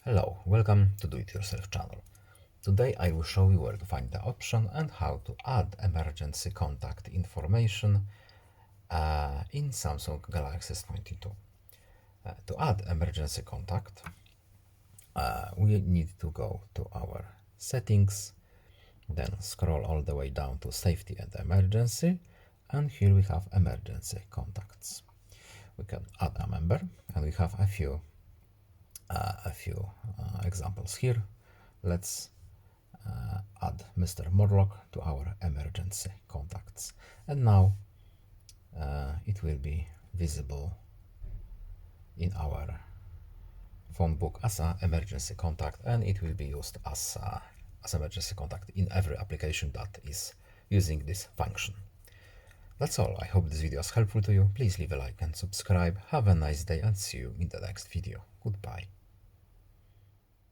Hello, welcome to Do It Yourself channel. Today I will show you where to find the option and how to add emergency contact information in Samsung Galaxy S22. To add emergency contact, we need to go to our settings, then scroll all the way down to safety and emergency, and here we have emergency contacts. We can add a member, and we have a few examples here. Let's add Mr. Morlock to our emergency contacts, and now it will be visible in our phone book as an emergency contact, and it will be used as emergency contact in every application that is using this function. That's all. I hope this video is helpful to you. Please leave a like and subscribe. Have a nice day and see you in the next video. Goodbye.